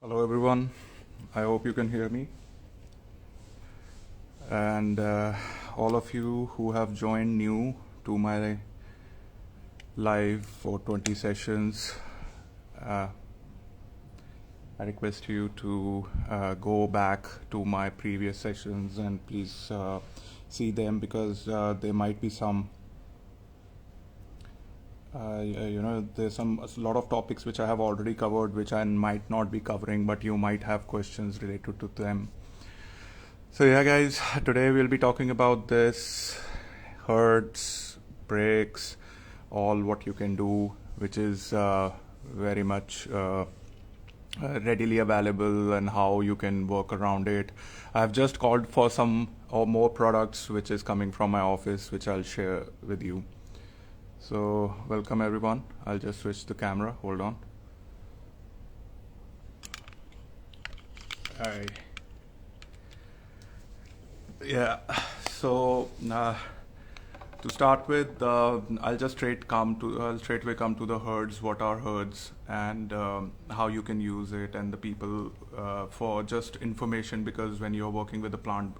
Hello, everyone. I hope you can hear me. And all of you who have joined new to my live for 20 sessions, uh, I request you to go back to my previous sessions and please see them because there might be some, there's a lot of topics which I have already covered, which I might not be covering, but you might have questions related to them. So yeah, guys, today we'll be talking about this hertz, breaks, all what you can do, which is very much readily available and how you can work around it. I've just called for some or more products which is coming from my office, which I'll share with you. So welcome everyone. I'll just switch the camera. Hold on. Hi. Yeah. So to start with, I'll straightway come to the herds. What are herds, and how you can use it, and the people for just information. Because when you're working with a plant,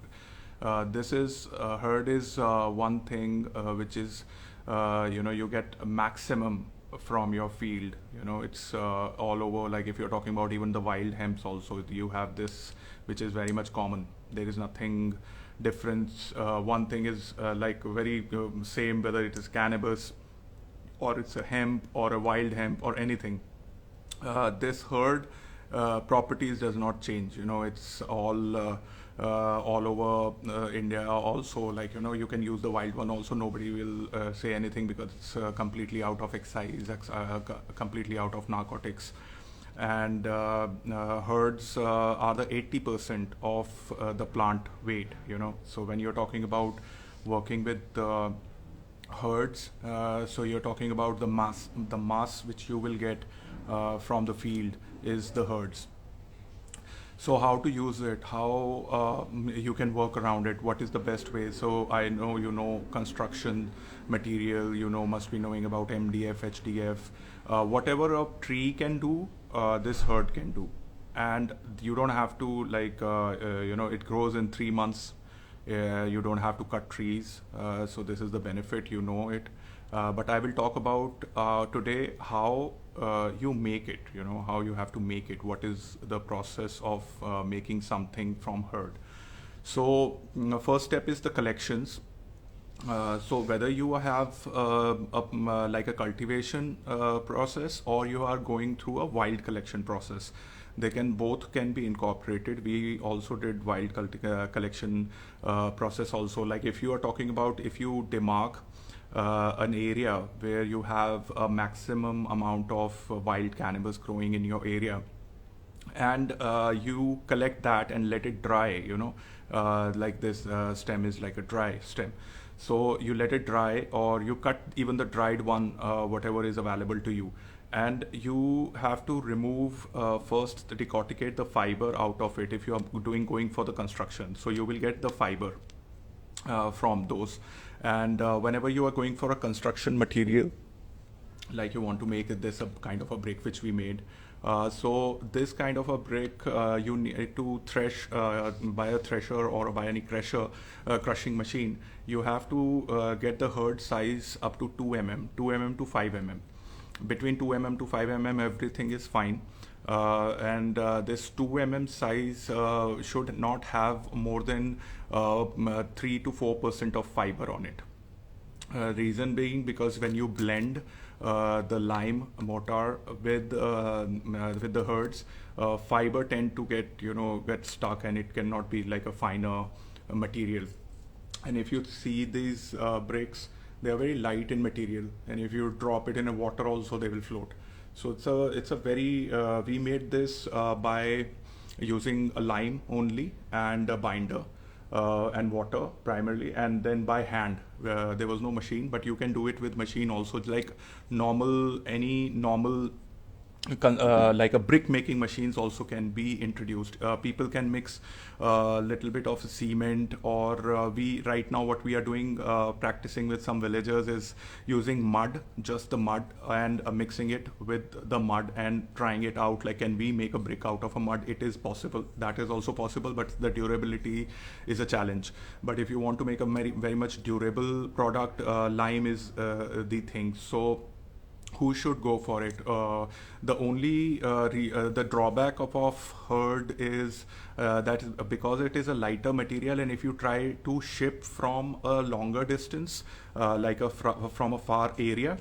this is herd is one thing which is you get a maximum from your field. It's all over. Like if you're talking about even the wild hemps, also you have this, which is very much common. There is nothing difference. One thing is like very same, whether it is cannabis or it's a hemp or a wild hemp or anything. This herd properties does not change. It's all over India. Also, like you can use the wild one. Also, nobody will say anything because it's completely out of excise, completely out of narcotics. And herds are the 80% of the plant weight. So when you're talking about working with herds, so you're talking about the mass which you will get from the field is the herds. So how to use it, how you can work around it, what is the best way? So I know construction material, must be knowing about MDF, HDF, whatever a tree can do, this herd can do. And you don't have to like, it grows in 3 months. You don't have to cut trees. So this is the benefit, it. But I will talk about today how you make it, how you have to make it, what is the process of making something from herd. So first step is the collections. So whether you have like a cultivation process or you are going through a wild collection process, they can both can be incorporated. We also did wild collection process also. Like if you are talking about, if you demark an area where you have a maximum amount of wild cannabis growing in your area, and you collect that and let it dry, like this stem is like a dry stem. So you let it dry, or you cut even the dried one, whatever is available to you. And you have to remove first, decorticate the fiber out of it if you are going for the construction. So you will get the fiber from those. And whenever you are going for a construction material, like you want to make this a kind of a brick which we made. So this kind of a brick, you need to thresh by a thresher or by any crushing machine. You have to get the herd size up to 2 mm to 5 mm. Between 2 mm to 5 mm, everything is fine. And this 2 mm size should not have more than 3 to 4% of fiber on it. Reason being because when you blend the lime mortar with the herds, fiber tend to get stuck, and it cannot be like a finer material. And if you see these bricks, they are very light in material, and if you drop it in a water also, they will float. So it's a very we made this by using a lime only and a binder and water primarily, and then by hand. There was no machine, but you can do it with machine also. Like any normal like a brick making machines also can be introduced. People can mix a little bit of cement, or we right now what we are doing, practicing with some villagers, is using mud, just the mud, and mixing it with the mud and trying it out. Like, can we make a brick out of a mud? It is possible. That is also possible, but the durability is a challenge. But if you want to make a very, very much durable product, lime is the thing. So who should go for it? The only the drawback of herd is that because it is a lighter material, and if you try to ship from a longer distance, like from a far area,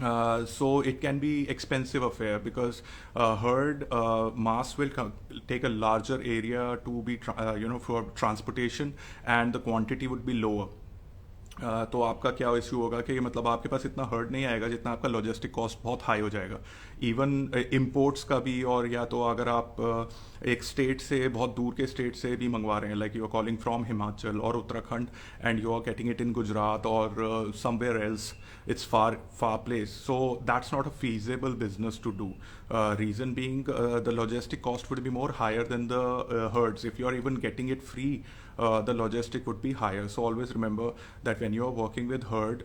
so it can be expensive affair, because herd mass will take a larger area to be for transportation, and the quantity would be lower. तो आपका क्या issue होगा कि मतलब आपके पास इतना heard नहीं आएगा जितना आपका लॉजिस्टिक कॉस्ट बहुत हाई हो जाएगा. इवन इंपोर्ट्स का भी, और या तो अगर आप एक स्टेट से, बहुत दूर के स्टेट से भी मंगवा रहे हैं, like you are calling from Himachal और Uttarakhand, and you are getting it in Gujarat और somewhere else, it's far place, so that's not a feasible business to do. Reason being, the logistic cost would be more higher than the herds. If you're even getting it free, the logistic would be higher. So always remember that when you're working with herd,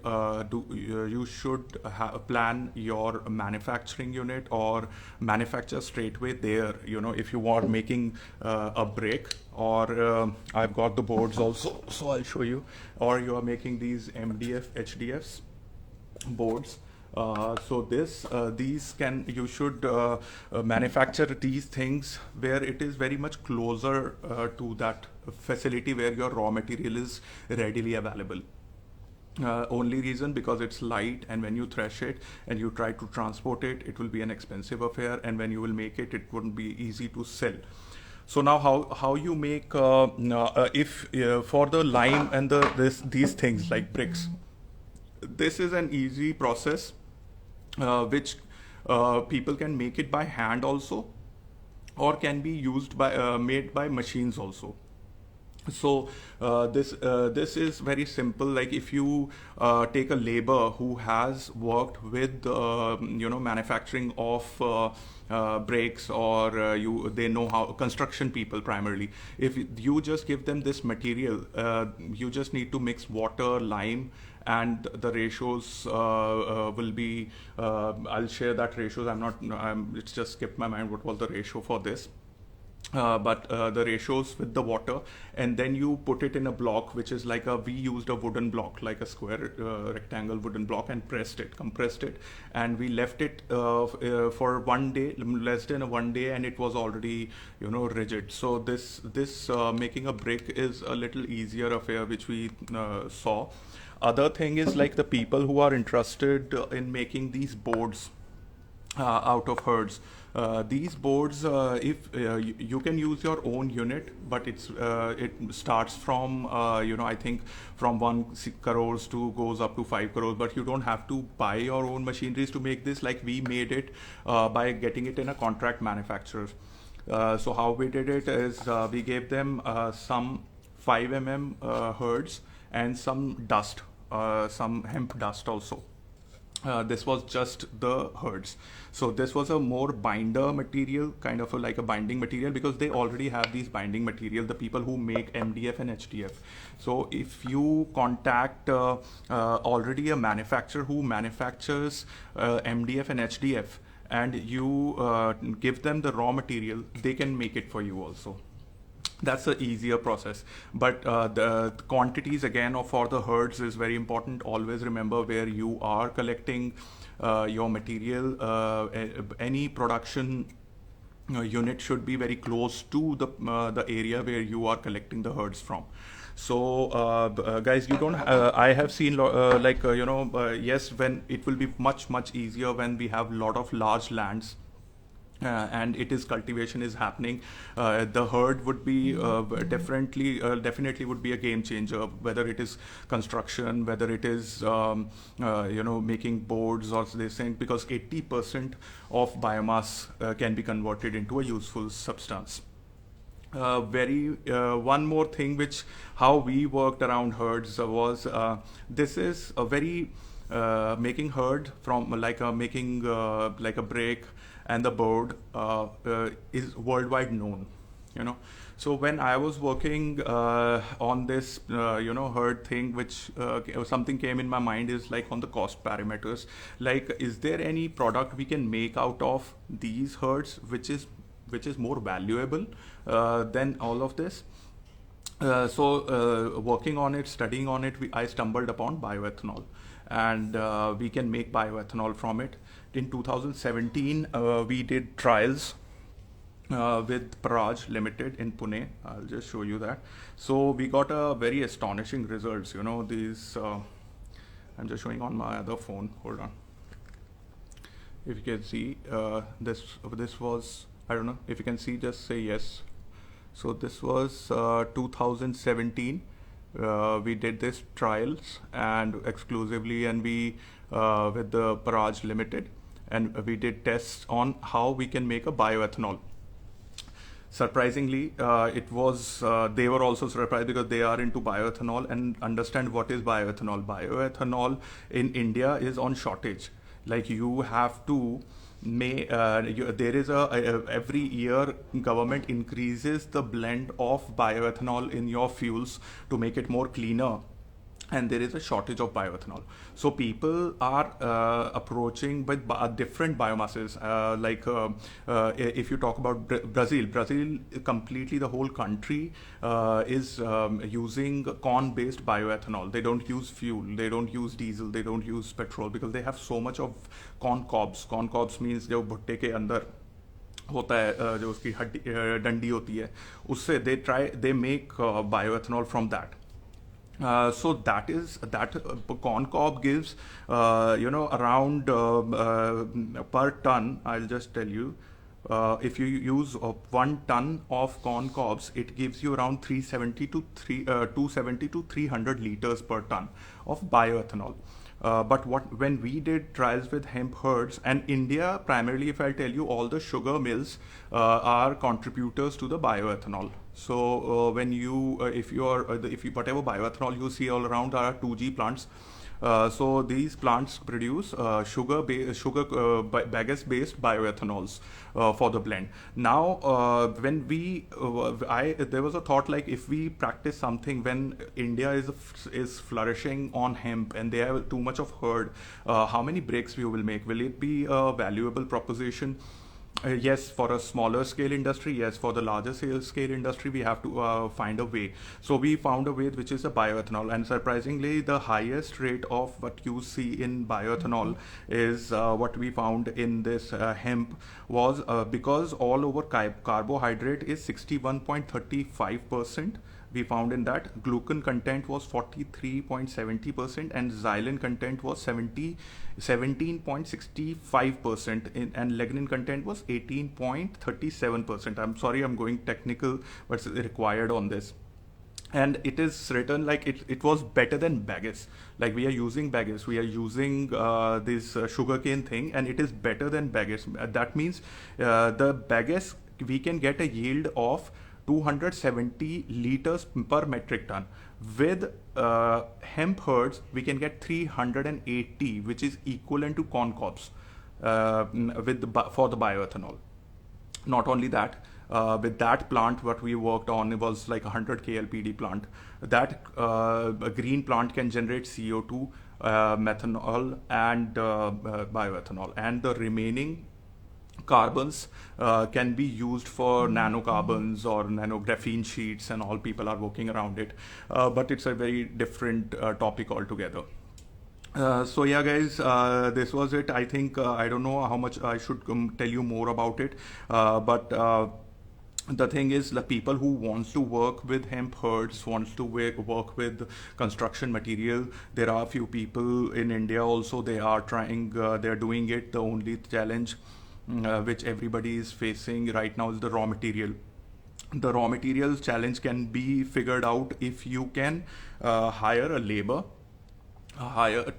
you should plan your manufacturing unit, or manufacture straightway there. If you are making a brick, or I've got the boards also, so I'll show you, or you are making these MDF HDFs boards. So you should manufacture these things where it is very much closer to that facility where your raw material is readily available. Only reason, because it's light, and when you thresh it and you try to transport it, it will be an expensive affair, and when you will make it, it wouldn't be easy to sell. So now how you make if for the lime and these things like bricks, this is an easy process, which people can make it by hand also, or can be used by made by machines also. So this is very simple. Like, if you take a laborer who has worked with manufacturing of brakes, or they know how, construction people primarily, if you just give them this material, you just need to mix water, lime, and the ratios will be I'll share that ratios. It's just skipped my mind what was the ratio for this. But the ratios with the water, and then you put it in a block, which is like we used a wooden block, like a square rectangle wooden block, and compressed it, and we left it for 1 day, less than 1 day, and it was already rigid. So this making a brick is a little easier affair, which we saw. Other thing is, like, the people who are interested in making these boards out of herds. These boards, if you can use your own unit, but it starts from I think from 1 crores to goes up to 5 crores. But you don't have to buy your own machineries to make this. Like, we made it by getting it in a contract manufacturer. So how we did it is, we gave them some 5 mm herds and some dust, some hemp dust also. This was just the herds. So this was a more binder material, kind of like a binding material, because they already have these binding material, the people who make MDF and HDF. So if you contact already a manufacturer who manufactures MDF and HDF, and you give them the raw material, they can make it for you also. That's an easier process. But the quantities, again, for the herds is very important. Always remember where you are collecting your material. Any production unit should be very close to the area where you are collecting the herds from. So guys, you don't I have seen yes, when it will be much easier when we have lot of large lands, and cultivation is happening. The herd would be definitely would be a game changer, whether it is construction, whether it is making boards or this thing, because 80% of biomass can be converted into a useful substance. One more thing, which how we worked around herds was, this is a very making herd from making like a break and the board is worldwide known, you know. So when I was working on this herd thing, which something came in my mind is like on the cost parameters, like is there any product we can make out of these herds which is more valuable than all of this. Working on it, studying on it, I stumbled upon bioethanol, and we can make bioethanol from it. In 2017, we did trials with Paraj Limited in Pune. I'll just show you that. So we got a very astonishing results. You know, these. I'm just showing on my other phone. Hold on. If you can see, this was, I don't know if you can see. Just say yes. So this was 2017. We did this trials and exclusively, and we with the Paraj Limited, and we did tests on how we can make a bioethanol. Surprisingly, it was they were also surprised because they are into bioethanol and understand what is bioethanol. Bioethanol in India is on shortage. Like you have to there is every year government increases the blend of bioethanol in your fuels to make it more cleaner, and there is a shortage of bioethanol. So people are approaching with different biomasses. If you talk about Brazil completely, the whole country is using corn-based bioethanol. They don't use fuel, they don't use diesel, they don't use petrol because they have so much of corn cobs. Corn cobs means जो भुट्टे के अंदर होता है जो उसकी हड्डी डंडी होती है उससे they make bioethanol from that. So that corn cob gives around per ton. I'll just tell you, if you use 1 ton of corn cobs, it gives you around 270 to 300 liters per ton of bioethanol. But when we did trials with hemp herds, and India primarily, if I tell you, all the sugar mills are contributors to the bioethanol. So when you if you whatever bioethanol you see all around are 2G plants. So these plants produce bagasse based bioethanols for the blend. Now when there was a thought like if we practice something when India is flourishing on hemp and they have too much of herd, how many breaks we will make? Will it be a valuable proposition? Yes, for a smaller scale industry. Yes, for the larger scale industry, we have to find a way. So we found a way which is a bioethanol, and surprisingly, the highest rate of what you see in bioethanol is what we found in this hemp was because all over carbohydrate is 61.35%. We found in that glucan content was 43.70% and xylene content was 17.65% and lignin content was 18.37%. I'm sorry, I'm going technical, but it's required on this. And it is written like it was better than bagasse. Like we are using bagasse, we are using this sugarcane thing, and it is better than bagasse. That means the bagasse we can get a yield of 270 liters per metric ton. With hemp herds, we can get 380, which is equivalent to corn cobs for the bioethanol. Not only that, with that plant, what we worked on, it was like 100 KLPD plant. That green plant can generate CO2, methanol, and bioethanol, and the remaining carbons can be used for nanocarbons or nanographene sheets, and all people are working around it. But it's a very different topic altogether. So yeah, guys, this was it. I think I don't know how much I should tell you more about it, but the thing is, the people who wants to work with hemp herds, wants to work with construction material. There are a few people in India also. They are trying. They are doing it. The only challenge which everybody is facing right now is the raw material. The raw materials challenge can be figured out if you can hire a labor,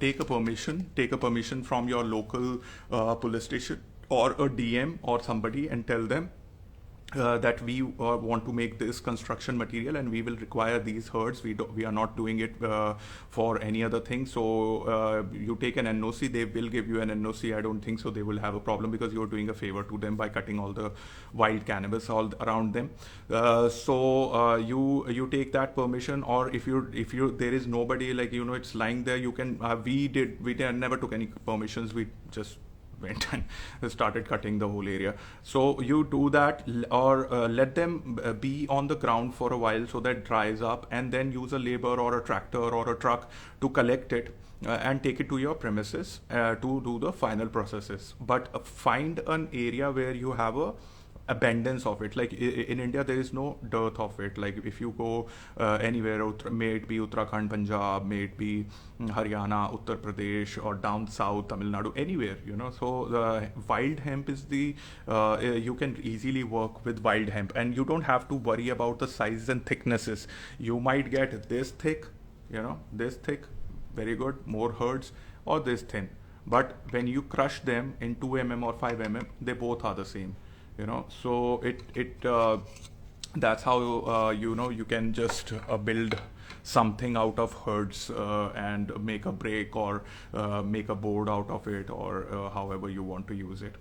take a permission from your local police station or a DM or somebody, and tell them that we want to make this construction material and we will require these herds. We are not doing it for any other thing. So you take an NOC, they will give you an NOC. I don't think so they will have a problem because you're doing a favor to them by cutting all the wild cannabis all around them. You take that permission, or if you there is nobody, like, you know, it's lying there, you can never took any permissions. We just went and started cutting the whole area. So you do that, or let them be on the ground for a while so that dries up, and then use a labor or a tractor or a truck to collect it and take it to your premises to do the final processes. But find an area where you have a abundance of it. Like in India, there is no dearth of it. Like if you go anywhere, may it be Uttarakhand, Punjab, may it be Haryana, Uttar Pradesh, or down south, Tamil Nadu, anywhere, you know. So the wild hemp is you can easily work with wild hemp, and you don't have to worry about the size and thicknesses. You might get this thick, you know, this thick, very good, more herds, or this thin. But when you crush them in 2 mm or 5 mm, they both are the same, you know. So that's how you know, you can just build something out of herds and make a break, or make a board out of it, or however you want to use it.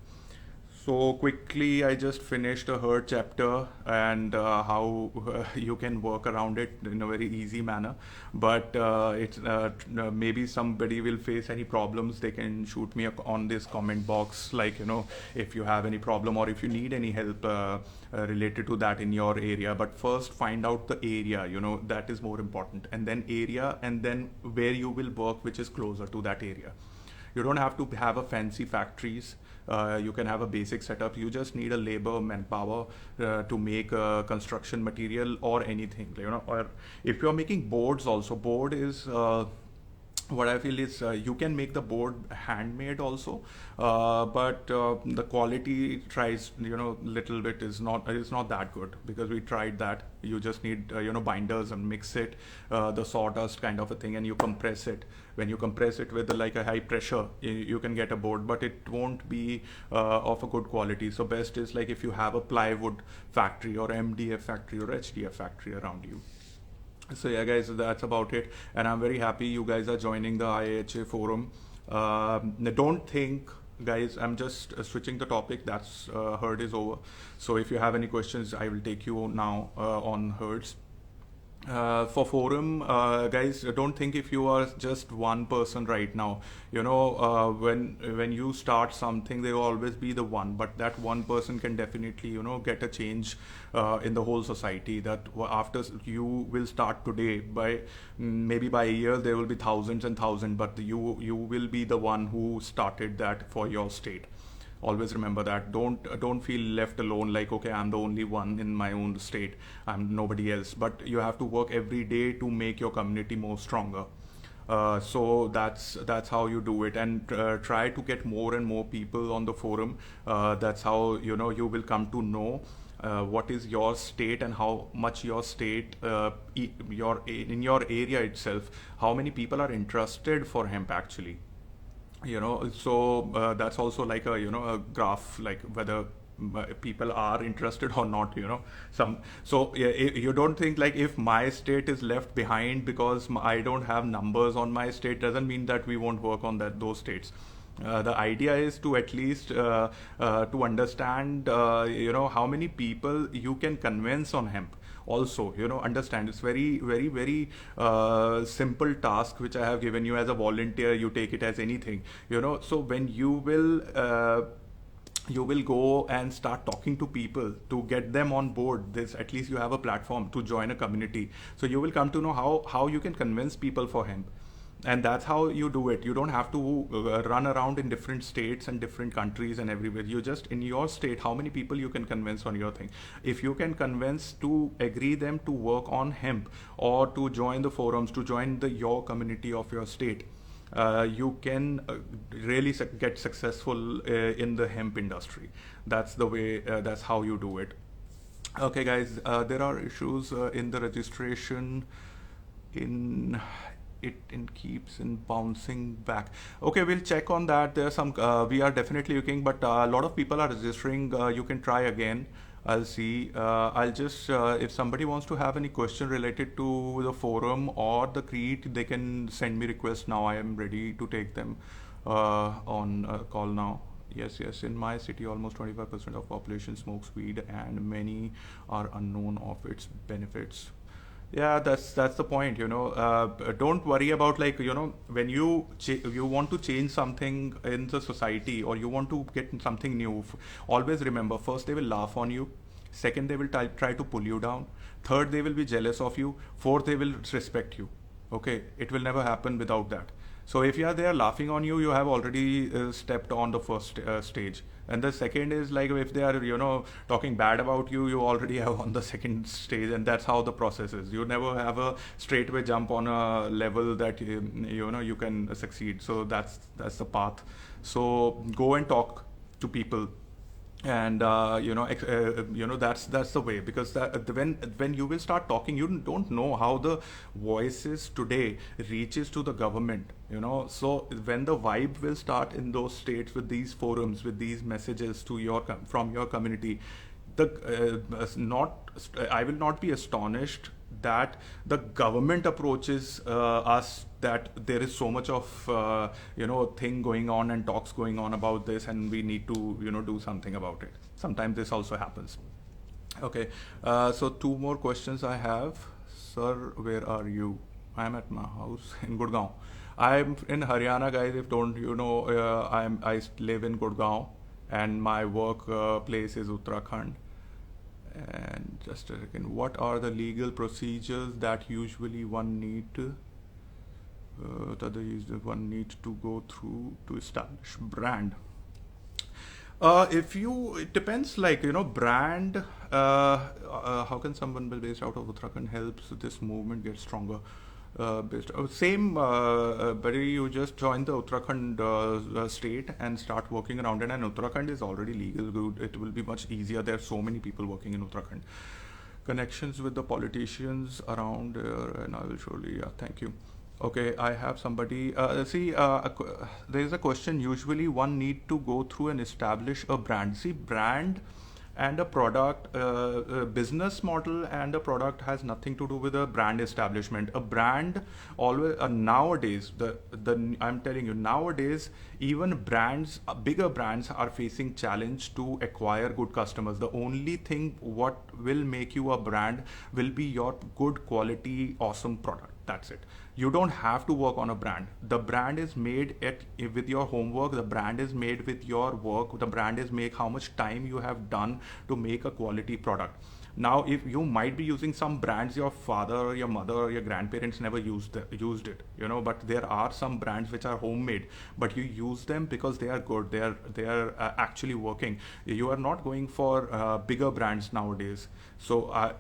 So quickly, I just finished a herd chapter, and how you can work around it in a very easy manner. But maybe somebody will face any problems. They can shoot me on this comment box, like, you know, if you have any problem or if you need any help related to that in your area. But first, find out the area. You know, that is more important, and then area, and then where you will work, which is closer to that area. You don't have to have a fancy factories. You can have a basic setup. You just need a labor, manpower to make construction material or anything, you know. Or if you're making boards also, board is what I feel is you can make the board handmade also, but the quality tries, you know, little bit is not that good, because we tried that. You just need you know, binders and mix it, the sawdust kind of a thing, and you compress it. When you compress it with like a high pressure, you can get a board, but it won't be of a good quality. So best is like if you have a plywood factory or MDF factory or HDF factory around you. So yeah, guys, that's about it, and I'm very happy you guys are joining the IAHA forum. Don't think, guys, I'm just switching the topic. That's herd is over. So if you have any questions, I will take you now on herds. For forum, guys, don't think if you are just one person right now. You know, when you start something, there will always be the one, but that one person can definitely, you know, get a change in the whole society. That after you will start today, by maybe by a year there will be thousands and thousands, but you will be the one who started that for your state. Always remember that. Don't feel left alone, like, okay, I'm the only one in my own state, I'm nobody else. But you have to work every day to make your community more stronger. So that's how you do it, and try to get more and more people on the forum. That's how, you know, you will come to know what is your state, and how much your state, in your area itself, how many people are interested for hemp actually, you know. So that's also like a, you know, a graph, like whether people are interested or not, you know. So yeah, you don't think like if my state is left behind because I don't have numbers on my state, doesn't mean that we won't work on those states. The idea is to at least to understand, you know, how many people you can convince on hemp. Also, you know, understand it's very, very, very simple task which I have given you as a volunteer. You take it as anything, you know. So when you will go and start talking to people to get them on board this, at least you have a platform to join a community. So you will come to know how you can convince people for hemp. And that's how you do it. You don't have to run around in different states and different countries and everywhere. You just, in your state, how many people you can convince on your thing. If you can convince to agree them to work on hemp, or to join the forums, to join your community of your state, you can really get successful in the hemp industry. That's the way, that's how you do it. Okay, guys, there are issues in the registration. It keeps in bouncing back. Okay, we'll check on that. There's some we are definitely looking, but a lot of people are registering. You can try again. I'll see. I'll just, if somebody wants to have any question related to the forum or the creed, they can send me requests now. I am ready to take them on call now. Yes, yes. In my city, almost 25% of population smokes weed, and many are unknown of its benefits. Yeah, that's the point. Don't worry about, like, when you want to change something in the society, or you want to get something new. Always remember, first they will laugh on you, second they will try to pull you down, third they will be jealous of you, fourth they will respect you. Okay, it will never happen without that. So if you are there laughing on you, you have already stepped on the first stage. And the second is, like, if they are, talking bad about you, you already have on the second stage, and that's how the process is. You never have a straightway jump on a level that you can succeed. So that's the path. So go and talk to people, and that's the way, because when you will start talking, you don't know how the voices today reaches to the government. So when the vibe will start in those states, with these forums, with these messages to from your community, the not I will not be astonished that the government approaches us, that there is so much of thing going on and talks going on about this, and we need to do something about it. Sometimes this also happens. Okay, so two more questions I have. Sir, where are you? I'm at my house in Gurgaon. I'm in Haryana, guys. If don't you know, I live in Gurgaon, and my work place is Uttarakhand. And just a second, what are the legal procedures that usually one needs to go through to establish brand? If you, it depends, like, brand. How can someone based out of Uttarakhand helps this movement get stronger? Same, Buddy, you just join the Uttarakhand state and start working around it. And Uttarakhand is already legal. Good. It will be much easier. There are so many people working in Uttarakhand. Connections with the politicians around here, and I will surely. Yeah, thank you. Okay, I have somebody. See, there is a question. Usually, one need to go through and establish a brand. See, brand and a product, business model and a product has nothing to do with a brand establishment. A brand always, nowadays, the I'm telling you, nowadays, even brands, bigger brands are facing challenge to acquire good customers. The only thing what will make you a brand will be your good quality, awesome product. That's it. You don't have to work on a brand. The brand is made with your homework. The brand is made with your work. The brand is made how much time you have done to make a quality product. Now, if you might be using some brands your father or your mother or your grandparents never used it, but there are some brands which are homemade, but you use them because they are good. They are actually working. You are not going for bigger brands nowadays. So I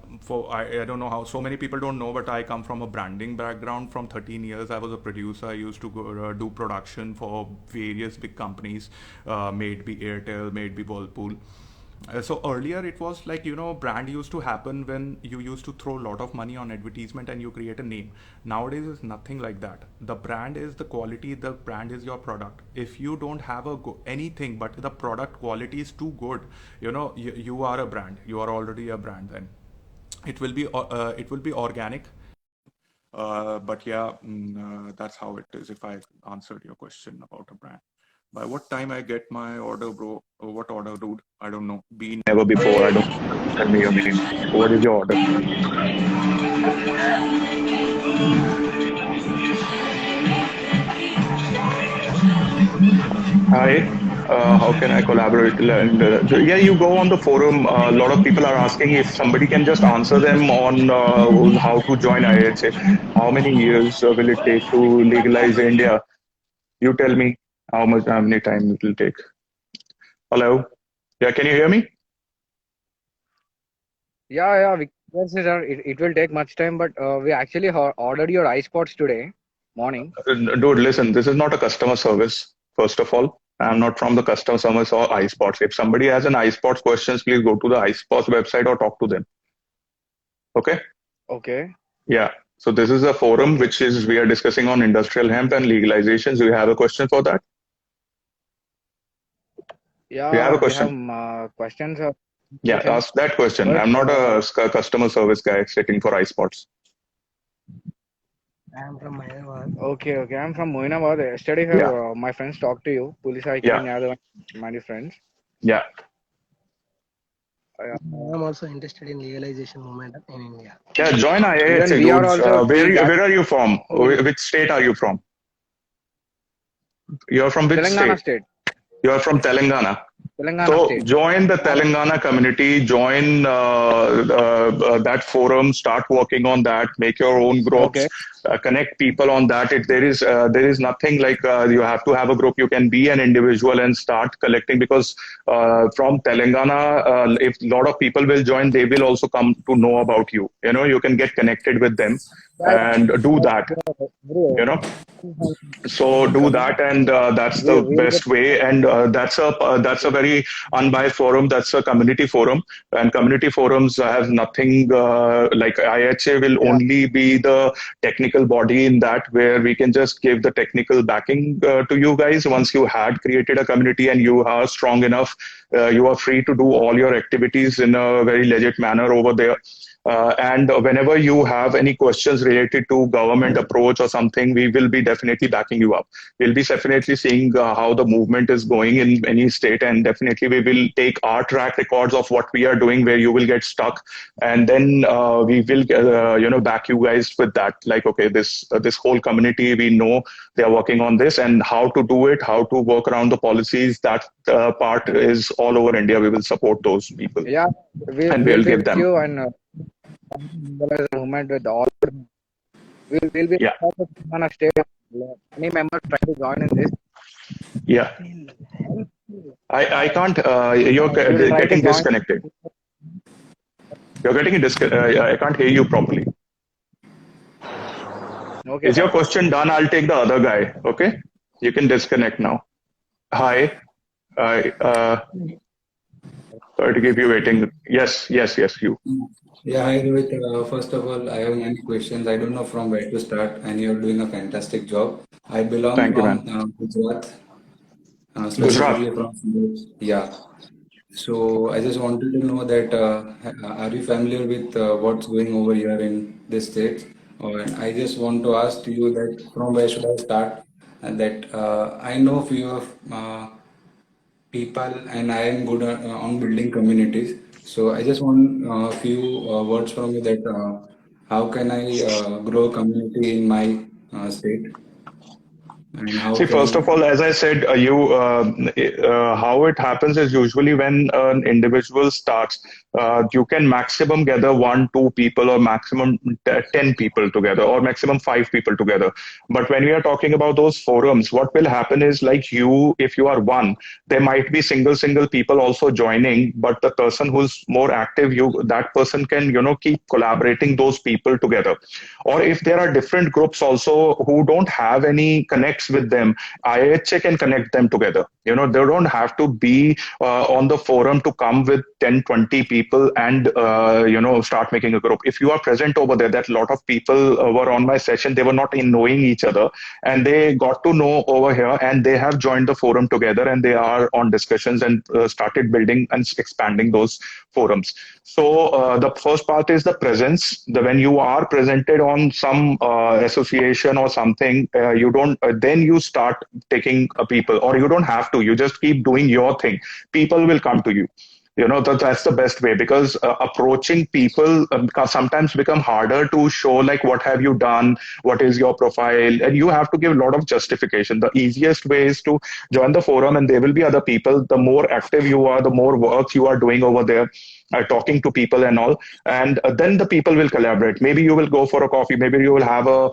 don't know how so many people don't know, but I come from a branding background. From 13 years, I was a producer. I used to go do production for various big companies, may it be Airtel, may it be Whirlpool. So earlier it was like, brand used to happen when you used to throw a lot of money on advertisement and you create a name. Nowadays it's nothing like that. The brand is the quality, the brand is your product. If you don't have anything but the product quality is too good, you are a brand. You are already a brand then. It will be organic. But yeah, that's how it is. If I answered your question about a brand. By what time I get my order, bro? What order, dude? I don't know. Been never before. I don't tell me your name. What is your order? Hi. How can I collaborate? And yeah, you go on the forum. A lot of people are asking if somebody can just answer them on how to join IHA. How many years will it take to legalize India? You tell me how many time it will take. Hello. Yeah, can you hear me? Yes, sir. It will take much time, but we actually ordered your ice pods today morning. Dude, listen, this is not a customer service, first of all. I'm not from the customer service or iSpots. If somebody has an iSpots questions, please go to the iSpots website or talk to them. Okay? Okay, Yeah. So this is a forum okay. which is we are discussing on industrial hemp and legalizations. Do you have a question for that? Do you have a Yeah, we have question? questions. Yeah, Education. ask that question. But I'm not a customer service guy sitting for iSpots. okay, okay. I'm from Moinabad. Yesterday, Yeah, my friends talked to you. Police are yeah, Kiran Yadav and my friends. yeah. Uh, Yeah, join Even IIHA, we are dudes. also Where are you from? in Which state are you from? You're from which Telangana state? state. You're from Telangana. Telangana So state. join the Telangana community, join that forum, start working on that, make your own groups, Okay. connect people on that. There is nothing like you have to have a group. You can be an individual and start collecting because from Telangana, if a lot of people will join, they will also come to know about you. You can get connected with them Yeah, and do yeah. that. Bro, You know so do that, and that's the we'll get best way, and that's a very unbiased forum. That's a community forum, and community forums have nothing like IHA will yeah. only be the technical body in that, where we can just give the technical backing to you guys. Once you had created a community and you are strong enough, you are free to do all your activities in a very legit manner over there. And whenever you have any questions related to government approach or something, we will be definitely backing you up. We'll be definitely seeing how the movement is going in any state, and definitely we will take our track records of what we are doing, where you will get stuck, and then we will back you guys with that. Like, okay, this whole community, we know they are working on this, and how to do it, how to work around the policies. That part is all over India. We will support those people, Yeah, and we'll we'll be give with them. you and mobilize the movement with all. We'll be Yeah. on a state. Any members try to join in this. Yeah, I can't. You're We'll try to getting join. disconnected. You're getting a I can't hear you properly. Okay, Is your fine. question done? I'll take the other guy. Okay, you can disconnect now. Hi. I sorry to keep you waiting. Yes, yes, yes. You. Yeah, hi Rohit. First of all, I have many questions. I don't know from where to start, and you're doing a fantastic job. I belong Thank you, man. from Gujarat, Gujarat. specifically from Surat. Yeah. So I just wanted to know that are you familiar with what's going over here in this state? And I just want to ask you that from where should I start? And that I know few of people and I am good on building communities. So I just want a few words from you that how can I grow a community in my state and how See, first of can all, as I said, how it happens is usually when an individual starts, you can maximum gather one, two people, or maximum 10 people together, or maximum five people together. But when we are talking about those forums, what will happen is like if you are one, there might be single people also joining, but the person who's more active, that person can keep collaborating those people together. Or if there are different groups also who don't have any connects with them, IHA can connect them together. They don't have to be on the forum to come with 10, 20 people and start making a group. If you are present over there, that a lot of people were on my session, they were not in knowing each other, and they got to know over here, and they have joined the forum together, and they are on discussions and started building and expanding those forums. So the first part is the presence. When you are presented on some association or something, you don't. Then you start taking people, or you don't have to. You just keep doing your thing. People will come to you. That's the best way, because approaching people sometimes become harder to show, like, what have you done, what is your profile, and you have to give a lot of justification. The easiest way is to join the forum, and there will be other people. The more active you are, the more work you are doing over there, talking to people and all, and then the people will collaborate. Maybe you will go for a coffee, maybe you will have a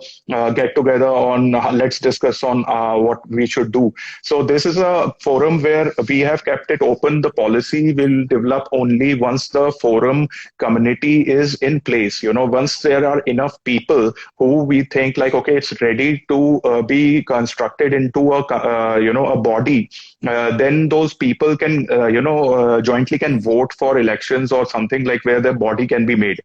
get together on let's discuss on what we should do. So this is a forum where we have kept it open. The policy will develop only once the forum community is in place. Once there are enough people who we think like, okay, it's ready to be constructed into a body, then those people can jointly can vote for elections or something, like where their body can be made.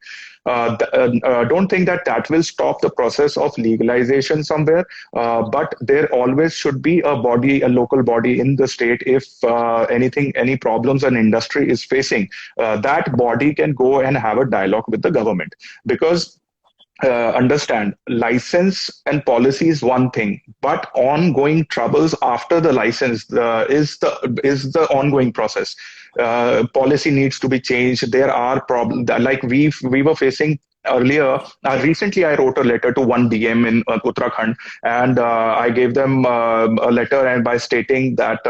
don't think that that will stop the process of legalization somewhere, but there always should be a body, a local body in the state. If any problems an industry is facing, that body can go and have a dialogue with the government. Because understand, license and policy is one thing, but ongoing troubles after the license is the ongoing process. Policy needs to be changed. There are problems like we were facing earlier. Recently I wrote a letter to one DM in Uttarakhand, and I gave them a letter, and by stating that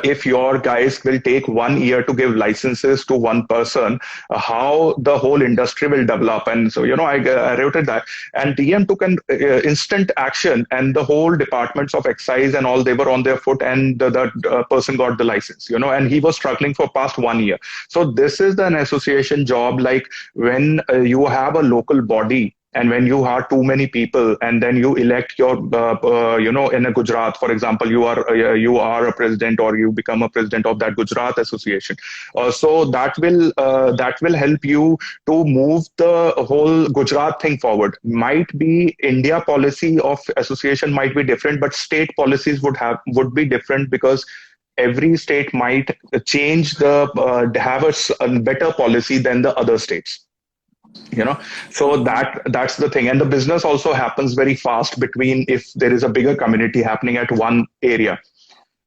if your guys will take 1 year to give licenses to one person, how the whole industry will develop. And so, I wrote it that, and DM took an instant action, and the whole departments of excise and all, they were on their foot, and the person got the license, and he was struggling for past 1 year. So this is an association job. Like when you have a local body, and when you are too many people, and then you elect your, in a Gujarat, for example, you are a president, or you become a president of that Gujarat association. So that will help you to move the whole Gujarat thing forward. Might be India policy of association might be different, but state policies would be different, because every state might change have a better policy than the other states. So that's the thing. And the business also happens very fast between, if there is a bigger community happening at one area.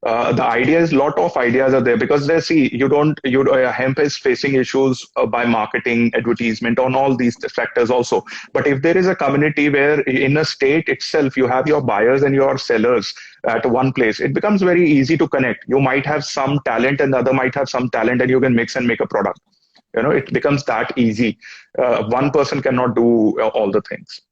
The idea is, lot of ideas are there, because they see hemp is facing issues by marketing, advertisement, on all these factors also. But if there is a community where in a state itself you have your buyers and your sellers at one place, it becomes very easy to connect. You might have some talent and the other might have some talent, and you can mix and make a product. It becomes that easy. One person cannot do all the things.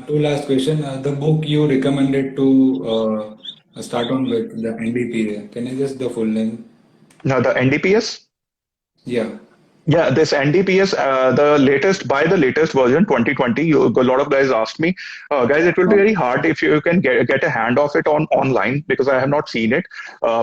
Two last question. The book you recommended to start on with, the NDPA. Can you just the full name? Now, the NDPS? Yeah. Yeah, this NDPS, the latest version, 2020, a lot of guys asked me, guys, it will be very hard if you can get a hand of it online, because I have not seen it.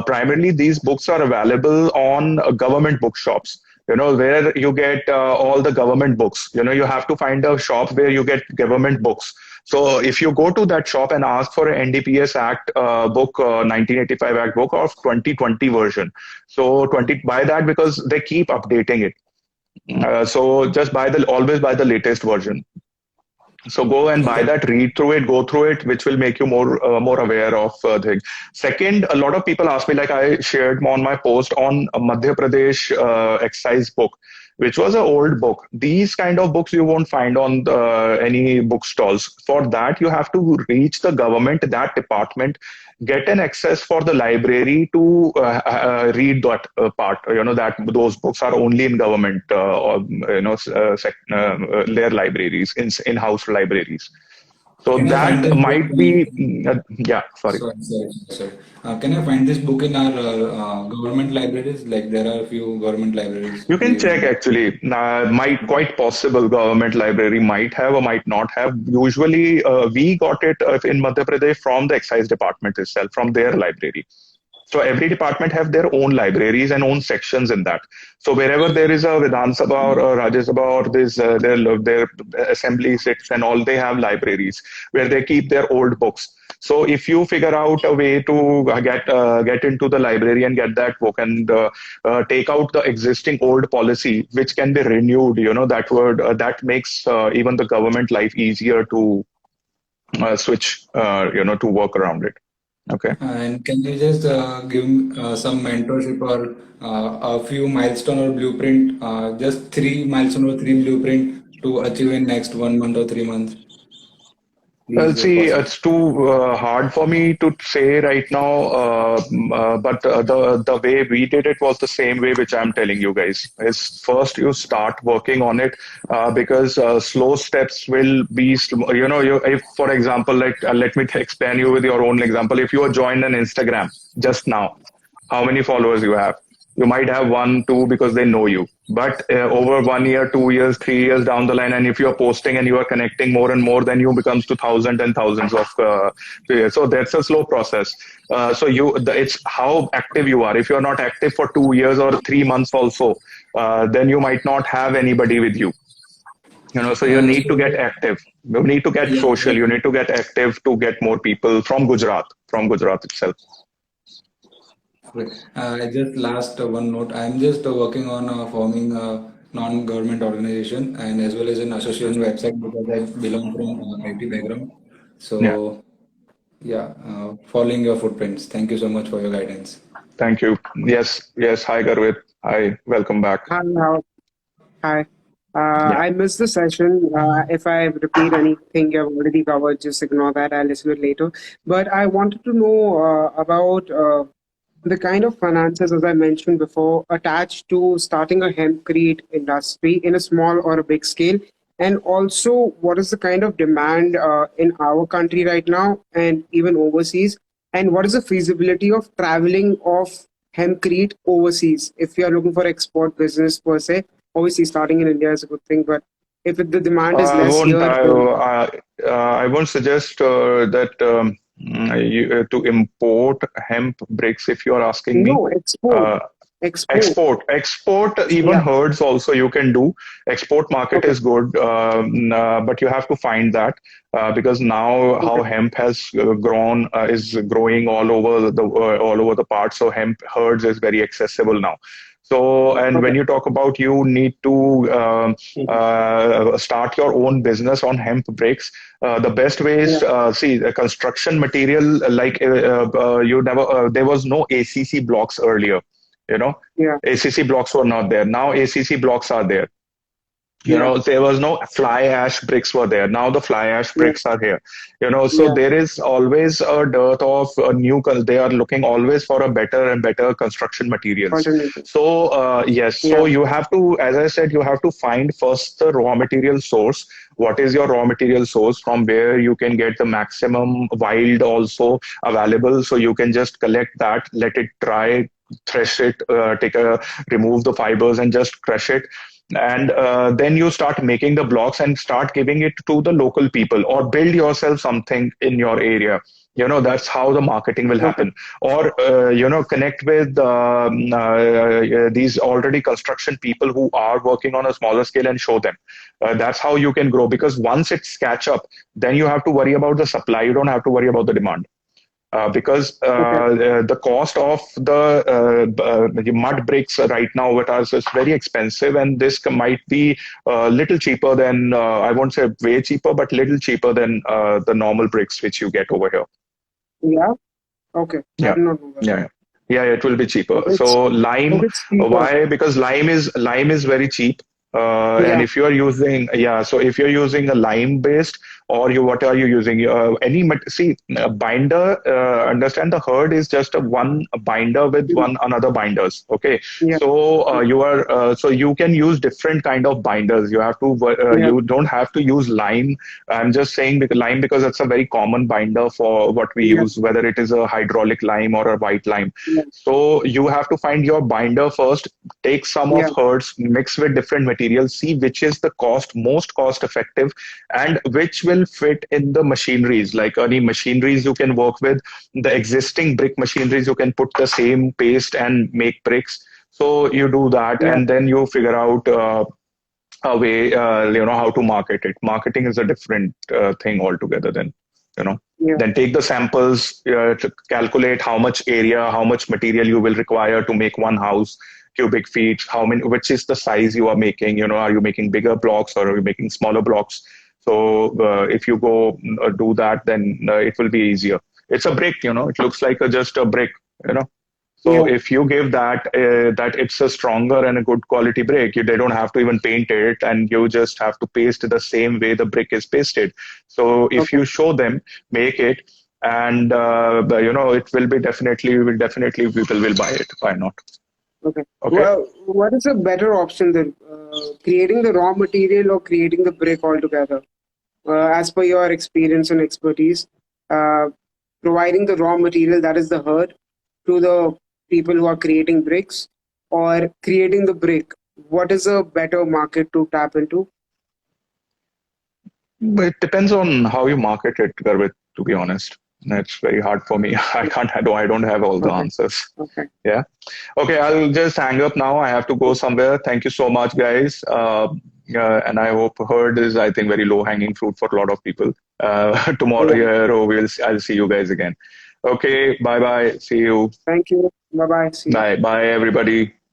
Primarily, these books are available on government bookshops. Where you get all the government books. You have to find a shop where you get government books. So if you go to that shop and ask for an NDPS Act book, 1985 Act book of 2020 version. So buy that, because they keep updating it. So just always buy the latest version. So go and buy Okay. that, read through it, go through it, which will make you more aware of things. Second, a lot of people ask me, like I shared on my post on a Madhya Pradesh excise book, which was an old book. These kind of books you won't find on any book-stalls. For that, you have to reach the government, that department, get an access for the library to read that part. That those books are only in government, their libraries, in-house libraries. So Can I find that this book might be, yeah, sorry. sorry. Can I find this book in our government libraries? Like there are a few government libraries You can near check me. actually. Might quite possible government library might have or might not have. Usually, we got it in Madhya Pradesh from the excise department itself, from their library. So every department have their own libraries and own sections in that. So wherever there is a Vidhan Sabha or a Rajya Sabha, or this their assembly sits and all, they have libraries where they keep their old books. So if you figure out a way to get into the library and get that book, and take out the existing old policy, which can be renewed, that makes even the government life easier to switch, to work around it. Okay. And can you just give some mentorship or a few milestone or blueprint, just three milestone or three blueprint to achieve in next 1 month or 3 months, Well, please, if see, possible. it's too hard for me to say right now, but the way we did it was the same way which I'm telling you guys. Is first you start working on it, because slow steps will be, if for example, like let me explain you with your own example. If you join an Instagram just now, how many followers you have? You might have one, two, because they know you. But over 1 year, 2 years, 3 years down the line, and if you are posting and you are connecting more and more, then you becomes to thousands and thousands of players. So that's a slow process. It's how active you are. If you are not active for 2 years or 3 months also, then you might not have anybody with you. So you need to get So active. You need to get yeah, social. You need to get active to get more people from Gujarat itself. okay. I just last one note. I'm just working on forming a non-government organization and as well as an association website because I belong from IT background. Yeah. So yeah, following your footprints. Thank you so much for your guidance. Thank you. Yes. Yes. Hi, Garvit. Hi. Welcome back. Hi, hi. Yeah. I missed the session. If I repeat anything you've already covered, just ignore that. I'll listen to it later. But I wanted to know about the kind of finances, as I mentioned before, attached to starting a hempcrete industry in a small or a big scale. And also, what is the kind of demand in our country right now and even overseas? And what is the feasibility of traveling of hempcrete overseas if you are looking for export business per se? Obviously, starting in India is a good thing, but if the demand is I less won't. here, then I won't suggest that to import hemp bricks. If you are asking me, no export, uh, export. export. Even Yeah. herds also you can do. Export market Okay. is good, but you have to find that because now Okay. how hemp has grown is growing all over the part. So hemp herds is very accessible now. So, and Okay. when you talk about you need to start your own business on hemp bricks, the best way Yeah. is see the construction material you never there was no ACC blocks earlier. You know, Yeah. ACC blocks were not there. Now ACC blocks are there. Yeah. There was no fly ash bricks were there. Now the fly ash Yeah. bricks are here. So Yeah. there is always a dearth of they are looking always for a better and better construction materials. Alternative. So yes, so Yeah. you have to, as I said, you have to find first the raw material source. What is your raw material source from where you can get the maximum wild also available? So you can just collect that, let it dry, thresh it, remove the fibers and just crush it, and then you start making the blocks and start giving it to the local people or build yourself something in your area. That's how the marketing will Okay. happen. Or connect with these already construction people who are working on a smaller scale and show them. That's how you can grow, because once it's catch up, then you have to worry about the supply, you don't have to worry about the demand. Because Okay. the cost of the mud bricks right now with us is very expensive, and this might be a little cheaper than I won't say way cheaper, but little cheaper than the normal bricks which you get over here. Yeah. Okay. I Yeah, did not know that. yeah, yeah. Yeah, it will be cheaper. Okay. So lime, It's cheaper. why? Because lime is very cheap. And Yeah. if you are using, yeah, so if you're using a lime based, or what are you using? See, binder. Understand, the herd is just a one binder with Mm. one another binders. Okay, Yeah. so Yeah. so you can use different kind of binders. Yeah. You don't have to use lime. I'm just saying because lime, because it's a very common binder for what we Yeah. use, whether it is a hydraulic lime or a white lime. Yeah. So you have to find your binder first, take some of Yeah. herds, mix with different materials, see which is the most cost effective, and which will fit in the machineries. Like any machineries you can work with, the existing brick machineries, you can put the same paste and make bricks. So you do that, Yeah. and then you figure out a way, how to market it. Marketing is a different thing altogether. Then, you know, Yeah. then take the samples to calculate how much area, how much material you will require to make one house, cubic feet, how many, which is the size you are making. Are you making bigger blocks or are you making smaller blocks? So if you go do that, then it will be easier. It's a brick, it looks like just a brick, you know. So Yeah. if you give that it's a stronger and a good quality brick, they don't have to even paint it, and you just have to paste the same way the brick is pasted. So if Okay. you show them, make it, and it will definitely people will buy it. Why not? Okay. Okay. Well, what is a better option then? Creating the raw material or creating the brick altogether? As per your experience and expertise, uh, providing the raw material, that is the herd, to the people who are creating bricks, or creating the brick. What is a better market to tap into? But it depends on how you market it, Garvit, to be honest. It's very hard for me. I don't have all the Okay. answers. Okay. Yeah. Okay, I'll just hang up now. I have to go somewhere. Thank you so much, guys. And I hope herd is, I think, very low hanging fruit for a lot of people. Tomorrow, Yeah. yeah, I'll see you guys again. Okay, bye bye. See you. Thank you. Bye bye. See you. Bye bye, everybody.